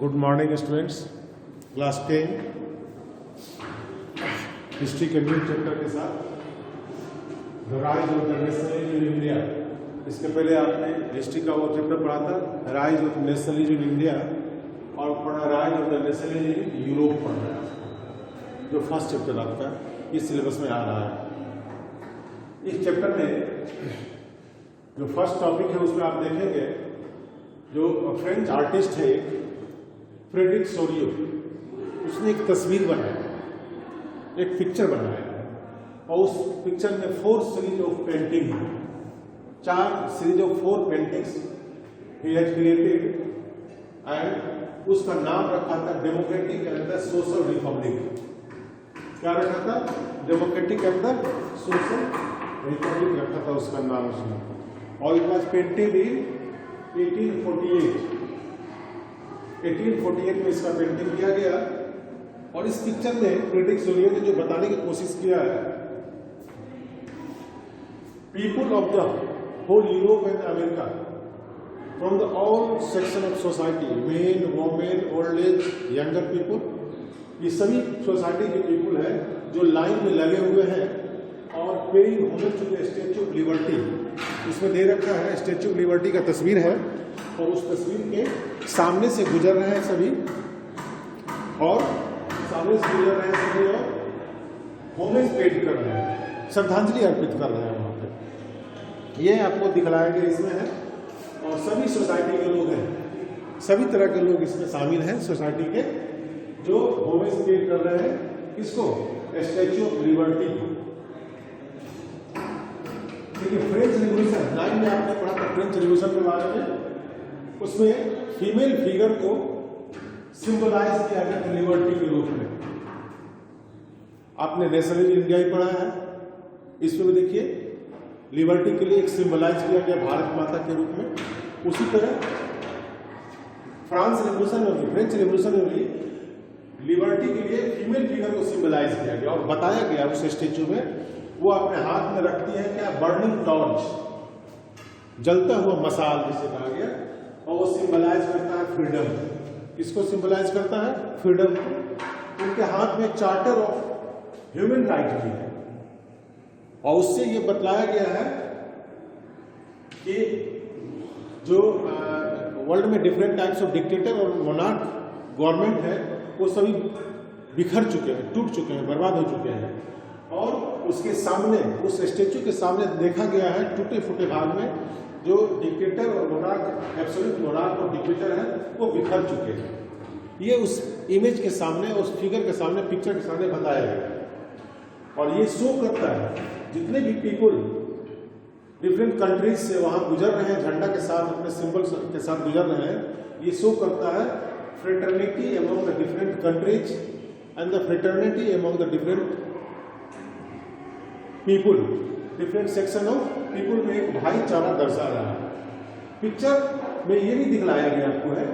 Good morning students, class 10 history के new chapter के साथ the rise of the nationalism in India. इसके पहले आपने हिस्ट्री का वो चैप्टर पढ़ा था rise of nationalism in India और पढ़ा rise of the nationalism in Europe पढ़ा, जो फर्स्ट चैप्टर आपका इस सिलेबस में आ रहा है। इस चैप्टर में जो फर्स्ट टॉपिक है उसमें आप देखेंगे जो फ्रेंच आर्टिस्ट है फ्रेडरिक सोरियो, उसने एक तस्वीर बनाया, एक पिक्चर बनाया और उस पिक्चर में 4 सीरीज ऑफ पेंटिंग है, 4 series of 4 paintings he has created and उसका नाम रखा था democratic and the social Republic. क्या रखा था? Democratic and the social Republic रखा था उसका नाम उसने, और इट वॉज पेंटेड इन 1848 में इसका पेंटिंग किया गया। और इस पिक्चर में फ्रेडरिक सोरियो ने जो बताने की कोशिश किया है, people of the whole Europe and America from the all section of society, men women old age younger people, ये सभी सोसाइटी के पीपुल है जो लाइन में लगे हुए हैं और paying homage to the Statue of Liberty. इसमें दे रखा है स्टैच्यू ऑफ लिबर्टी का तस्वीर है और उस तस्वीर के सामने से गुजर रहे हैं सभी, और सामने से गुजर रहे हैं सभी और होमेज पेड कर रहे हैं, श्रद्धांजलि अर्पित कर रहे हैं वहाँ पे। ये आपको दिखलाया गया इसमें है, और सभी सोसाइटी के लोग हैं, सभी तरह के लोग इसमें शामिल हैं सोसाइटी के, जो होमेज पेड कर रहे हैं किसको? स्टैच्यू ऑफ लिबर्टी को। देखिए फ्रेंच रिवॉल्यूशन 9 में आपने पढ़ा था फ्रेंच रिवॉल्यूशन के बारे में, उसमें फीमेल फिगर को सिंबलाइज किया गया था लिबर्टी के रूप में। आपने नेशनलिज्म इंडिया ही पढ़ा है, इसमें भी देखिए लिबर्टी के लिए एक सिंबलाइज किया गया भारत माता के रूप में। उसी तरह फ्रांस रिवॉल्यूशन में भी, फ्रेंच रिवॉल्यूशन में भी लिबर्टी के लिए फीमेल फिगर को सिंबलाइज किया गया और बताया गया उस स्टेच्यू में, वो अपने हाथ में रखती है क्या? बर्निंग टॉर्च, जलता हुआ मसाल जिसे कहा गया, और वो सिंबलाइज करता है फ्रीडम। किसको सिंबलाइज करता है? फ्रीडम। उनके हाथ में चार्टर ऑफ ह्यूमन राइट भी है, और उससे ये बतलाया गया है कि जो वर्ल्ड में डिफरेंट टाइप्स ऑफ डिक्टेटर और मोनार्क गवर्नमेंट है वो सभी बिखर चुके हैं, टूट चुके हैं, बर्बाद हो चुके हैं। और उसके सामने, उस स्टेच्यू के सामने देखा गया है टूटे फूटे भाग में जो डिक्टेटर और मोनार्क, एब्सोल्यूट मोनार्क और डिक्टेटर हैं, वो बिखर चुके हैं। ये उस इमेज के सामने, उस फिगर के सामने, पिक्चर के सामने बताया गया। और ये शो करता है जितने भी पीपुल डिफरेंट कंट्रीज से वहां गुजर रहे हैं, झंडा के साथ, अपने सिंबल के साथ गुजर रहे हैं, ये शो करता है fraternity among the different countries and the fraternity among the different people, different section of people में एक भाईचारा दर्शा रहा है। पिक्चर में ये भी दिखलाया गया आपको है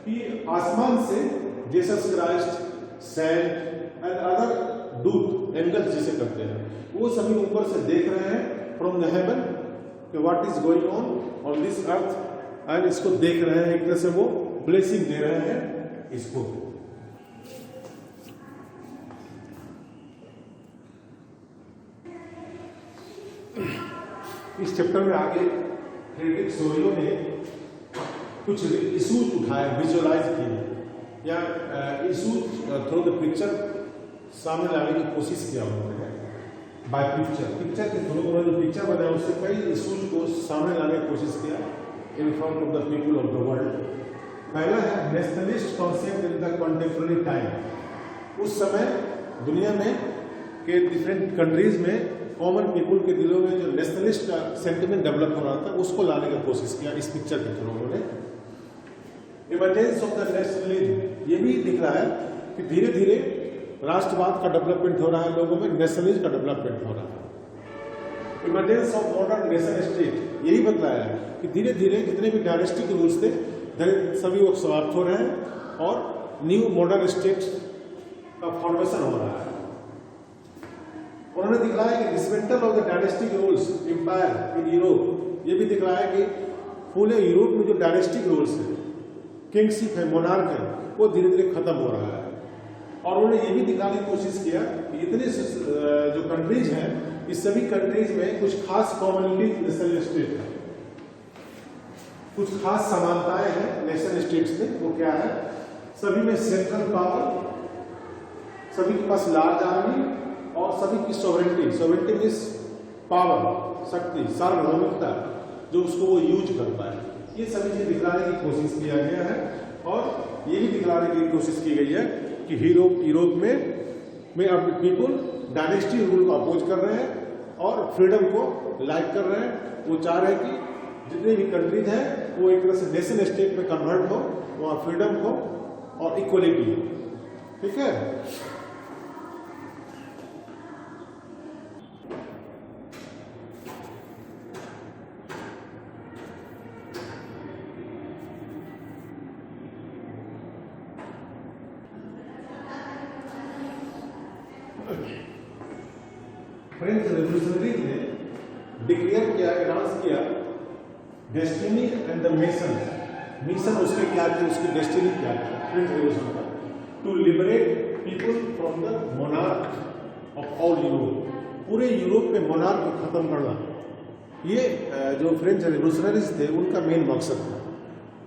कि आसमान से Jesus Christ, saint and other दूत, एंगल्स जिसे कहते हैं, वो सभी ऊपर से देख रहे हैं फ्रॉम द हेवन कि what is going on this earth, and इसको देख रहे हैं, एक तरह से वो ब्लेसिंग दे रहे हैं इसको। इस चैप्टर में आगे फ्रेडरिक सोरियो ने कुछ इशूज उठाए, विजुअलाइज किए, या इशूज थ्रू द पिक्चर सामने लाने की कोशिश किया उन्होंने। बाय पिक्चर के थ्रू उन्होंने जो पिक्चर बनाया उससे कई इशूज को सामने लाने की कोशिश किया in front of the people of the world. पहला है nationalist concept in the contemporary time. उस समय दुनिया में के डिफरेंट कंट्रीज में कॉमन पीपुल के दिलों में जो नेशनलिस्ट का सेंटिमेंट डेवलप हो रहा था उसको लाने की कोशिश किया इस पिक्चर के थ्रू उन्होंने। इमर्जेंस ऑफ द नेशनलिज्म, ये भी दिख रहा है कि धीरे धीरे राष्ट्रवाद का डेवलपमेंट हो रहा है, लोगों में नेशनलिज्म का डेवलपमेंट हो रहा है। Emergence of modern nation state, यही बतलाया है कि धीरे धीरे जितने भी डायनेस्टिक रूल्स थे सभी वो समाप्त हो रहे हैं और न्यू मॉडर्न स्टेट का फॉर्मेशन हो रहा है। उन्होंने दिखलाया कि dismantle of the dynastic rules empire in Europe, ये भी दिखलाया कि पूरे यूरोप में जो डायनेस्टिक रूल्स है किंगशिप है, मोनार्क है, वो धीरे धीरे खत्म हो रहा है। और उन्होंने ये भी दिखाने की कोशिश किया कि इतने जो कंट्रीज हैं, इस सभी कंट्रीज में कुछ खास कॉमनली नेशनल स्टेट है, कुछ खास समानताएं हैं नेशनल स्टेट्स में। वो क्या है? सभी में सेंट्रल पावर, सभी के पास लार्ज आर्मी और सभी की सोवरेंटी मीन्स पावर, शक्ति, सार्वभौमिकता जो उसको वो यूज करता है। ये सभी चीज दिखलाने की कोशिश किया गया है। और ये भी दिखलाने की कोशिश की गई है कि यूरोप में अब पीपुल डायनेस्टी रूल को अपोज कर रहे हैं और फ्रीडम को लाइक कर रहे हैं। वो चाह रहे हैं कि जितने भी कंट्रीज हैं वो एक तरह से नेशन स्टेट में कन्वर्ट हो, वहाँ फ्रीडम हो और इक्वलिटी हो। ठीक है। फ्रेंच रेवोल्यूशनरीज ने डिक्लेयर किया, अनाउंस किया डेस्टिनी एंड द मिशन उसके क्या थे, उसकी डेस्टिनी क्या थी फ्रेंच रेवोल्यूशन का, to liberate people from the monarch of all Europe. पूरे यूरोप में मोनार्क को खत्म करना, ये जो फ्रेंच रेवोल्यूशनरीज थे उनका मेन मकसद था।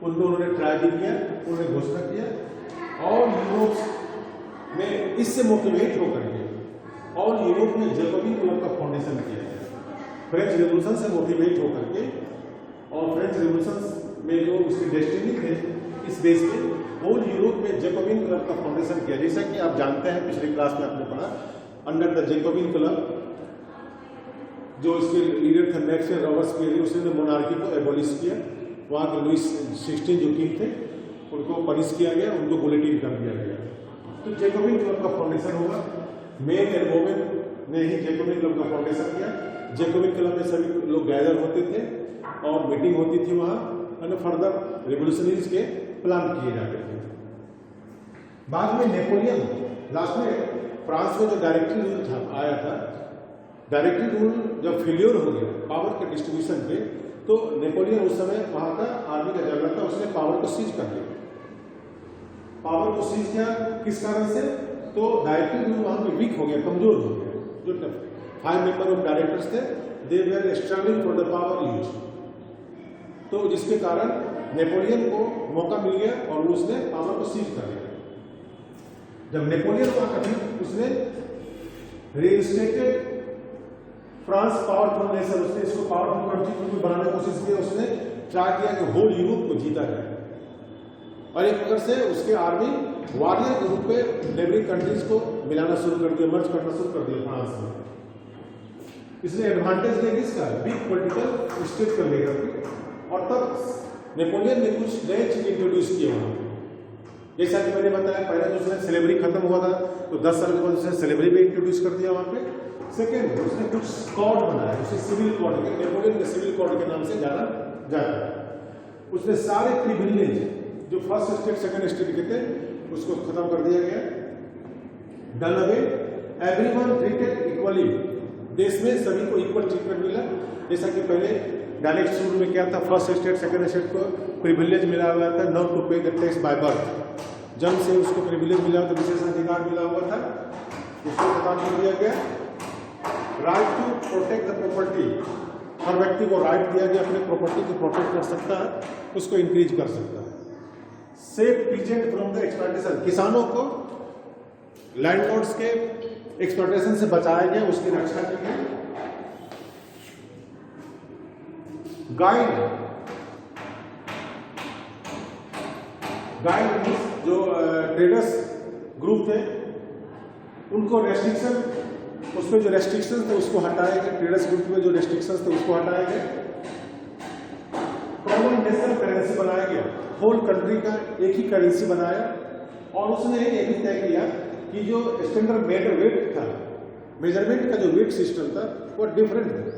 उनको उन्होंने ट्राई भी किया, उन्होंने घोषणा किया और यूरोप में इससे मोटिवेट होकर के और यूरोप में जैकोबिन क्लब का फाउंडेशन किया गया। फ्रेंच रेवोल्यूशन से मोटिवेट होकर के और फ्रेंच रेवोल्यूशन में जो उसकी डेस्टिनी थे, इस बेस पे होल यूरोप में जैकोबिन क्लब का फाउंडेशन किया। जैसा कि आप जानते हैं, पिछले क्लास में आपने पढ़ा, अंडर द जैकोबिन क्लब जो इसके लीडर थे मैक्सवेल रॉबर्ट्सपियर, उसने मोनार्की को एबॉलिश किया। वहाँ के लुइस 16 जो किंग थे उनको पनिश किया गया, उनको गुलेटिन कर दिया गया। तो जैकोबिन क्लब का फाउंडेशन होगा। मेन एंड वोमेन ने ही जैकोबिन क्लब का फाउंडेशन किया। जैकोबिन क्लब में सभी लोग गैदर होते थे और मीटिंग होती थी वहाँ, और फर्दर रिवोल्यूशनरीज के प्लान किए जाते थे। बाद में नेपोलियन लास्ट में फ्रांस में जो डायरेक्टरी रूल था आया था, डायरेक्टरी रूल जब फेल्योर हो गया पावर के डिस्ट्रीब्यूशन पे, तो नेपोलियन उस समय वहाँ का आर्मी का जनरल था, उसने पावर को सीज कर दिया। पावर को सीज किया किस कारण से? तो डायरेक्टरी रूल वहाँ पे वीक हो गया, कमजोर हो गया। जो 5 मेंबर ऑफ डायरेक्टर्स थे, they were struggling for the power use. तो जिसके कारण नेपोलियन को मौका मिल गया और उसने पावर को सीज कर दिया। जब नेपोलियन वहाँ का था, उसने रीइंस्टेटेड फ्रांस पावरफुल नेशन, उसने इसको पावरफुल कंट्री बनाने की कोशिश की। उसने ट्राई किया कि होल यूरोप को जीता जाए और एक प्रकार से उसके आर्मी वॉरियर ग्रुप पे नेबरिंग कंट्रीज को मिलाना शुरू कर दिया, मर्ज करना शुरू कर दिया फ्रांस में। इसने एडवांटेज ले किसका? वीक पॉलिटिकल स्टेट कर लेगा। और तब नेपोलियन ने कुछ नए चीज इंट्रोड्यूस किए वहाँ पे। जैसा कि मैंने बताया, पहले जो उसने स्लेवरी खत्म हुआ था, तो 10 साल के बाद उसने स्लेवरी भी इंट्रोड्यूस कर दिया वहाँ पे। सेकेंड, उसने कुछ कोड बनाया, उसे सिविल कोड के, नेपोलियन के सिविल कोड के नाम से जाना जाता है। उसने सारे प्रिविलेज जो फर्स्ट स्टेट सेकंड स्टेट के थे उसको खत्म कर दिया गया। Done away, everyone treated equally, देश में सभी को इक्वल ट्रीटमेंट मिला। जैसा कि पहले डायरेक्ट रूल में क्या था, फर्स्ट स्टेट सेकंड स्टेट को प्रिविलेज मिला हुआ था, नॉट टू पे द टैक्स बाय बर्थ। जन्म से उसको प्रिविलेज मिला हुआ था, विशेषाधिकार मिला हुआ था, उसको खत्म कर दिया गया। Right to protect the property, हर व्यक्ति को राइट दिया गया अपने प्रॉपर्टी को प्रोटेक्ट कर सकता है, उसको इंक्रीज कर सकता है। Safe peasant from the exploitation, किसानों को लैंडलॉर्ड्स के एक्सप्लॉयटेशन से बचाया गया, उसकी रक्षा की गई। गाइड जो ट्रेडर्स ग्रुप थे उनको रेस्ट्रिक्शन, उसमें जो रेस्ट्रिक्शन थे उसको हटाया गया। ट्रेडर्स ग्रुप में जो रेस्ट्रिक्शन थे उसको हटाया गया। कॉमन नेशनल करेंसी बनाया गया, होल कंट्री का एक ही करेंसी बनाया। और उसने ये भी तय किया कि जो स्टैंडर्ड वेट था, मेजरमेंट का जो वेट सिस्टम था वो डिफरेंट था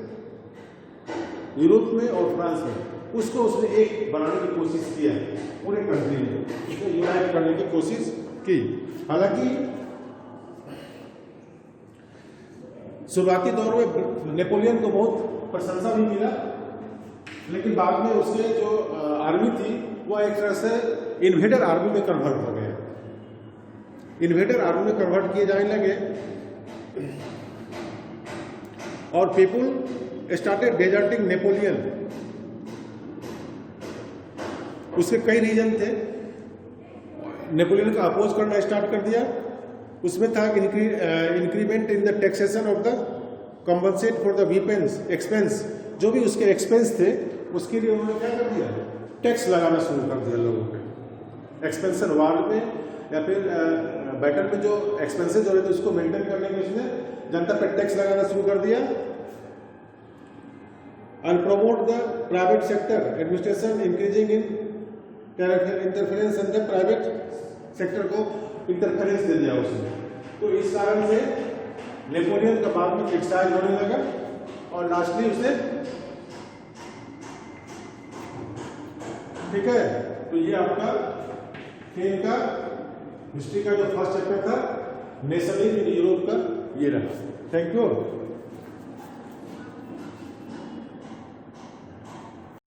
यूरोप में और फ्रांस में, उसको उसने एक बनाने की कोशिश किया पूरे कंट्री में, उसने यूनाइट करने की कोशिश की। हालांकि शुरुआती दौर में नेपोलियन को बहुत प्रशंसा भी मिला, लेकिन बाद में उसके जो आर्मी थी वह एक तरह से इन्वेडर आर्मी में कन्वर्ट हो गया। इन्वेडर आर्मी में कन्वर्ट किए जाने लगे और पीपुल स्टार्टेड डेजर्टिंग नेपोलियन। उसके कई रीजन थे। नेपोलियन का अपोज करना स्टार्ट कर दिया। उसमें था increment in the taxation of the compensate for the weapons expense. जो भी उसके एक्सपेंस थे उसके लिए उन्होंने क्या कर दिया, टैक्स लगाना शुरू कर दिया लोगों पे। एक्सपेंशन वार पे या फिर बैटल में जो एक्सपेंसेस हो रहे थे उसको मेंटेन करने में उसने जनता पे टैक्स लगाना शुरू कर दिया। And promote the private sector administration increasing in interference in the private sector को इंटरफेरेंस दे दिया उसने। तो इस कारण से नेपोलियन का बाद में क्रिटिसाइज होने लगा और लास्टली उसे, ठीक है। तो ये आपका खेल का हिस्ट्री का जो फर्स्ट चैप्टर था नेशनलिज्म इन यूरोप का ये रहा। Thank you.